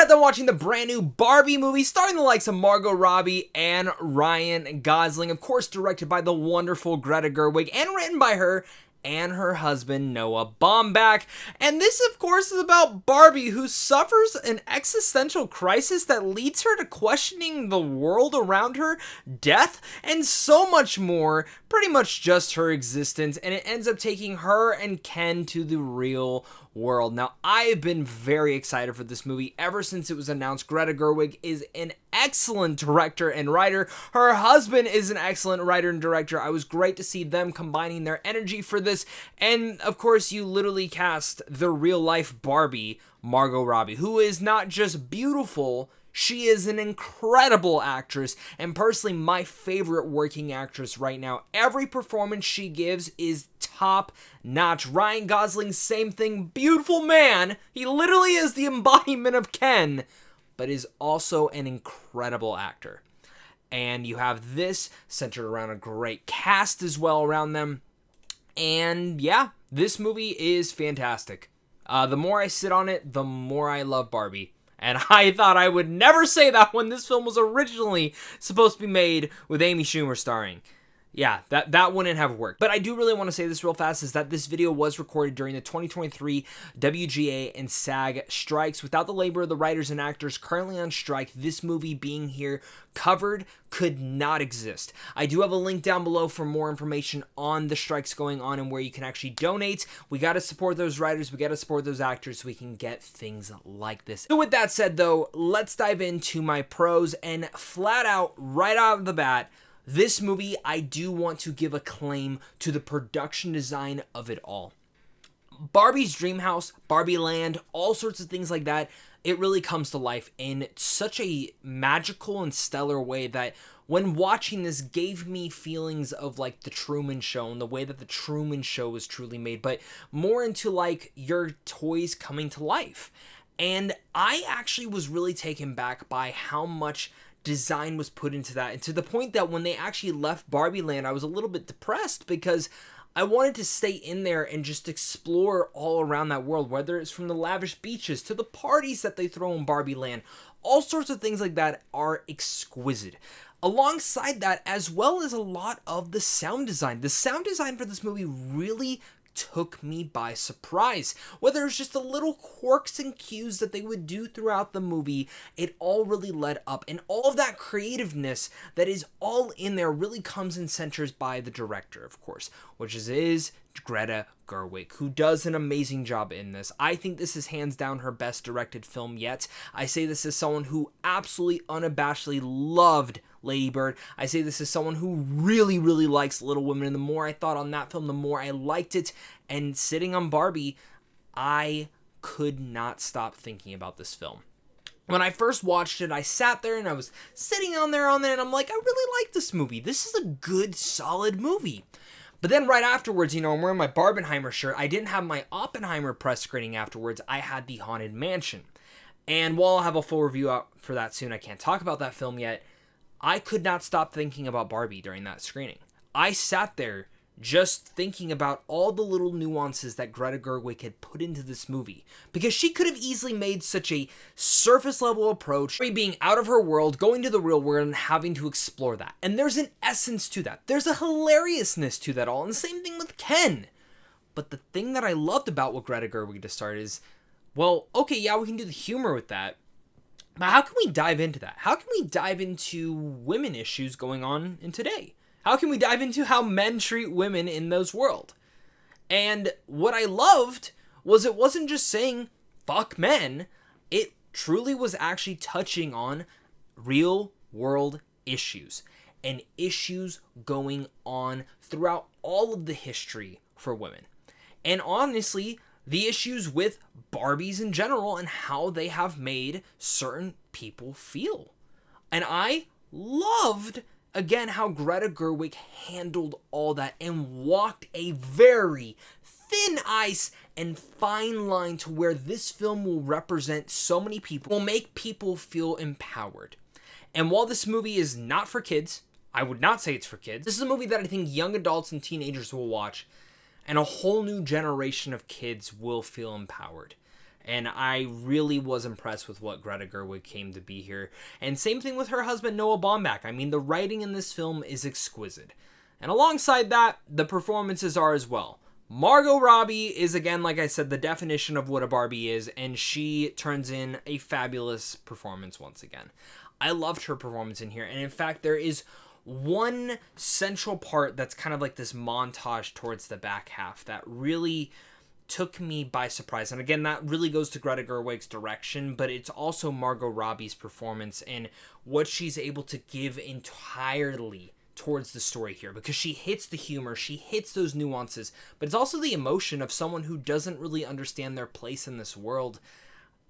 got done watching the brand new Barbie movie starring the likes of Margot Robbie and Ryan Gosling, of course directed by the wonderful Greta Gerwig and written by her and her husband Noah Baumbach. And this, of course, is about Barbie, who suffers an existential crisis that leads her to questioning the world around her, death, and so much more. Pretty much just her existence, and it ends up taking her and Ken to the real world. Now, I've been very excited for this movie ever since it was announced. Greta Gerwig is an excellent director and writer. Her husband is an excellent writer and director. I was great to see them combining their energy for this. And of course, you literally cast the real life Barbie, Margot Robbie, who is not just beautiful, she is an incredible actress, and personally my favorite working actress right now. Every performance she gives is top notch. Ryan Gosling, same thing, beautiful man. He literally is the embodiment of Ken, but is also an incredible actor. And you have this centered around a great cast as well around them. And yeah, this movie is fantastic. The more I sit on it, the more I love Barbie. And I thought I would never say that when this film was originally supposed to be made with Amy Schumer starring. Yeah, that wouldn't have worked. But I do really want to say this real fast, is that this video was recorded during the 2023 WGA and SAG strikes. Without the labor of the writers and actors currently on strike, this movie being here covered could not exist. I do have a link down below for more information on the strikes going on and where you can actually donate. We got to support those writers, we got to support those actors so we can get things like this. So with that said though, let's dive into my pros, and flat out, right out of the bat, this movie, I do want to give a claim to the production design of it all. Barbie's dream house, Barbie land, all sorts of things like that, it really comes to life in such a magical and stellar way that when watching this gave me feelings of like the Truman Show and the way that the Truman Show was truly made, but more into like your toys coming to life. And I actually was really taken back by how much design was put into that, and to the point that when they actually left Barbie Land, I was a little bit depressed because I wanted to stay in there and just explore all around that world, whether it's from the lavish beaches to the parties that they throw in Barbie Land. All sorts of things like that are exquisite. Alongside that, as well as a lot of the sound design. The sound design for this movie really took me by surprise. Whether it's just the little quirks and cues that they would do throughout the movie, it all really led up, and all of that creativeness that is all in there really comes and centers by the director, of course, which is Greta Gerwig, who does an amazing job in this. I think this is hands down her best directed film yet. I say this as someone who absolutely unabashedly loved Lady Bird. I say this as someone who really, really likes Little Women, and the more I thought on that film, the more I liked it. And sitting on Barbie, I could not stop thinking about this film. When I first watched it, I sat there and I was sitting on there, and I'm like, I really like this movie. This is a good, solid movie. But then right afterwards, I'm wearing my Barbenheimer shirt. I didn't have my Oppenheimer press screening afterwards. I had the Haunted Mansion. And while I'll have a full review out for that soon, I can't talk about that film yet. I could not stop thinking about Barbie during that screening. I sat there just thinking about all the little nuances that Greta Gerwig had put into this movie, because she could have easily made such a surface level approach, being out of her world, going to the real world, and having to explore that. And there's an essence to that. There's a hilariousness to that all, and the same thing with Ken. But the thing that I loved about what Greta Gerwig to start is, well, okay, yeah, we can do the humor with that, but how can we dive into that? How can we dive into women issues going on in today? How can we dive into how men treat women in those world? And what I loved was it wasn't just saying, fuck men. It truly was actually touching on real world issues and issues going on throughout all of the history for women. And honestly, the issues with Barbies in general and how they have made certain people feel. And I loved, again, how Greta Gerwig handled all that and walked a very thin ice and fine line to where this film will represent so many people, will make people feel empowered. And while this movie is not for kids, I would not say it's for kids, this is a movie that I think young adults and teenagers will watch, and a whole new generation of kids will feel empowered. And I really was impressed with what Greta Gerwig came to be here. And same thing with her husband, Noah Baumbach. I mean, the writing in this film is exquisite. And alongside that, the performances are as well. Margot Robbie is, again, like I said, the definition of what a Barbie is, and she turns in a fabulous performance once again. I loved her performance in here, and in fact, there is one central part that's kind of like this montage towards the back half that really took me by surprise. And again, that really goes to Greta Gerwig's direction, but it's also Margot Robbie's performance and what she's able to give entirely towards the story here, because she hits the humor, she hits those nuances, but it's also the emotion of someone who doesn't really understand their place in this world.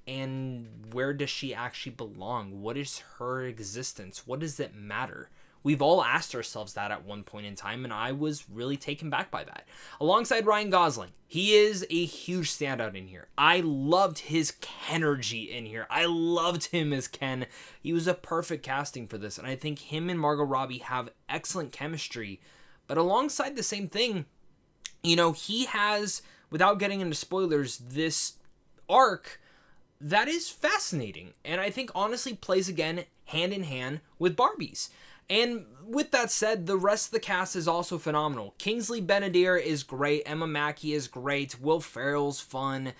And where does she actually belong? What is her existence? What does it matter? We've all asked ourselves that at one point in time, and I was really taken back by that. Alongside Ryan Gosling, he is a huge standout in here. I loved his Kenergy in here. I loved him as Ken. He was a perfect casting for this, and I think him and Margot Robbie have excellent chemistry. But alongside the same thing, he has, without getting into spoilers, this arc that is fascinating, and I think honestly plays again hand in hand with Barbie's. And with that said, the rest of the cast is also phenomenal. Kingsley Benadir is great. Emma Mackey is great. Will Ferrell's fun.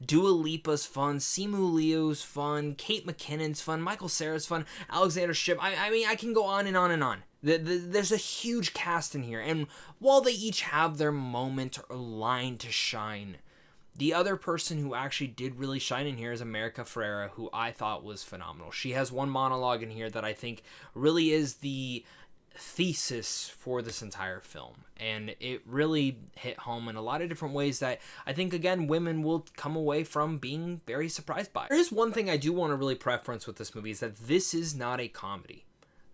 Dua Lipa's fun. Simu Liu's fun. Kate McKinnon's fun. Michael Cera's fun. Alexander Shipp. I mean, I can go on and on and on. There's a huge cast in here. And while they each have their moment or line to shine, the other person who actually did really shine in here is America Ferrera, who I thought was phenomenal. She has one monologue in here that I think really is the thesis for this entire film. And it really hit home in a lot of different ways that I think, again, women will come away from being very surprised by. There is one thing I do want to really preference with this movie is that this is not a comedy.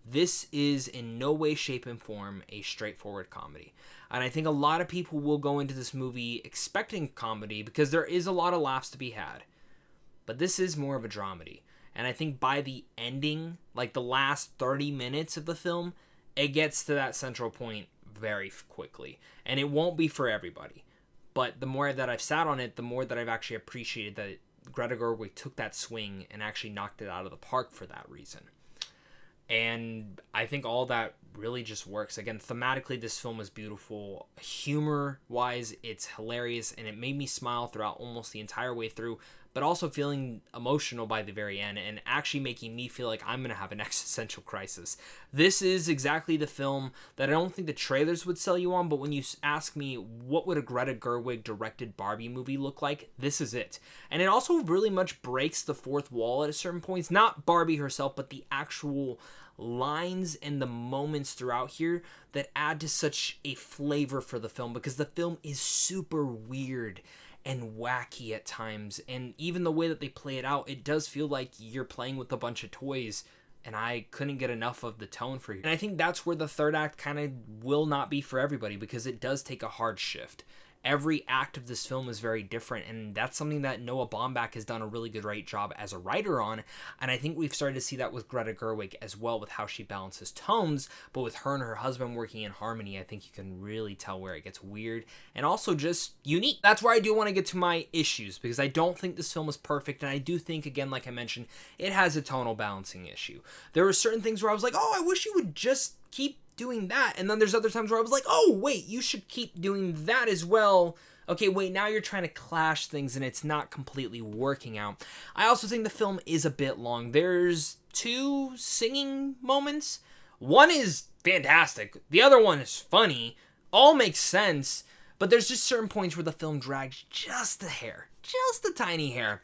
This is in no way, shape, and form a straightforward comedy. And I think a lot of people will go into this movie expecting comedy because there is a lot of laughs to be had. But this is more of a dramedy. And I think by the ending, like the last 30 minutes of the film, it gets to that central point very quickly. And it won't be for everybody. But the more that I've sat on it, the more that I've actually appreciated that Greta Gerwig took that swing and actually knocked it out of the park for that reason. And I think all that really just works. Again, thematically, this film is beautiful. Humor-wise, it's hilarious, and it made me smile throughout almost the entire way through, but also feeling emotional by the very end and actually making me feel like I'm going to have an existential crisis. This is exactly the film that I don't think the trailers would sell you on, but when you ask me what would a Greta Gerwig directed Barbie movie look like, this is it. And it also really much breaks the fourth wall at a certain points. Not Barbie herself, but the actual lines and the moments throughout here that add to such a flavor for the film, because the film is super weird and wacky at times, and even the way that they play it out, it does feel like you're playing with a bunch of toys, and I couldn't get enough of the tone for you. And I think that's where the third act kind of will not be for everybody, because it does take a hard shift. Every act of this film is very different, and that's something that Noah Baumbach has done a really great job as a writer on, and I think we've started to see that with Greta Gerwig as well, with how she balances tones, but with her and her husband working in harmony, I think you can really tell where it gets weird, and also just unique. That's where I do want to get to my issues, because I don't think this film is perfect, and I do think, again, like I mentioned, it has a tonal balancing issue. There were certain things where I was like, oh, I wish you would just keep doing that, and then there's other times where I was like, oh wait, you should keep doing that as well. Okay, wait, now you're trying to clash things and it's not completely working out. I also think the film is a bit long. There's 2 singing moments. One is fantastic, the other one is funny, all makes sense, but there's just certain points where the film drags just a hair, just a tiny hair.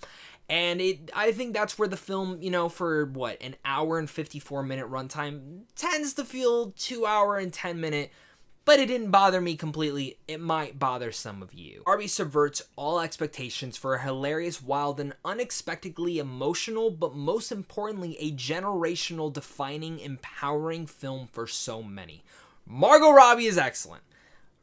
And I think that's where the film, for an hour and 54-minute runtime tends to feel 2 hour and 10-minute, but it didn't bother me completely. It might bother some of you. Barbie subverts all expectations for a hilarious, wild, and unexpectedly emotional, but most importantly, a generational defining, empowering film for so many. Margot Robbie is excellent.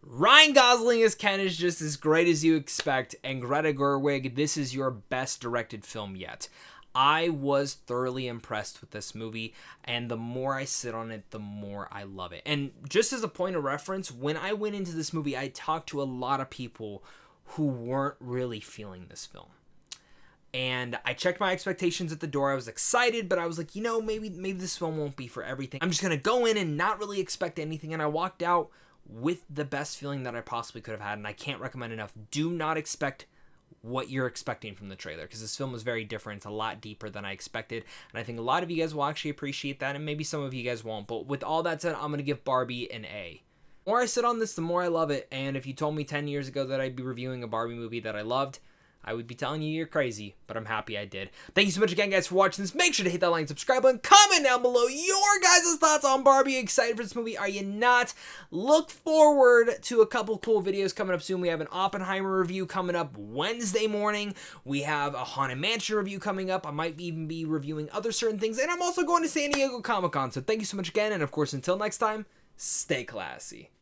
Ryan Gosling as Ken is just as great as you expect, and Greta Gerwig, this is your best directed film yet. I was thoroughly impressed with this movie, and the more I sit on it, the more I love it. And just as a point of reference, when I went into this movie, I talked to a lot of people who weren't really feeling this film. and I checked my expectations at the door. I was excited, but I was like, maybe this film won't be for everything. I'm just gonna go in and not really expect anything, and I walked out with the best feeling that I possibly could have had, and I can't recommend enough. Do not expect what you're expecting from the trailer, because this film was very different. It's a lot deeper than I expected, and I think a lot of you guys will actually appreciate that, and maybe some of you guys won't. But with all that said, I'm gonna give Barbie an A. The more I sit on this, the more I love it, and if you told me 10 years ago that I'd be reviewing a Barbie movie that I loved, I would be telling you you're crazy, but I'm happy I did. Thank you so much again, guys, for watching this. Make sure to hit that like and subscribe button. Comment down below your guys' thoughts on Barbie. Excited for this movie? Are you not? Look forward to a couple cool videos coming up soon. We have an Oppenheimer review coming up Wednesday morning. We have a Haunted Mansion review coming up. I might even be reviewing other certain things, and I'm also going to San Diego Comic-Con. So thank you so much again, and of course, until next time, stay classy.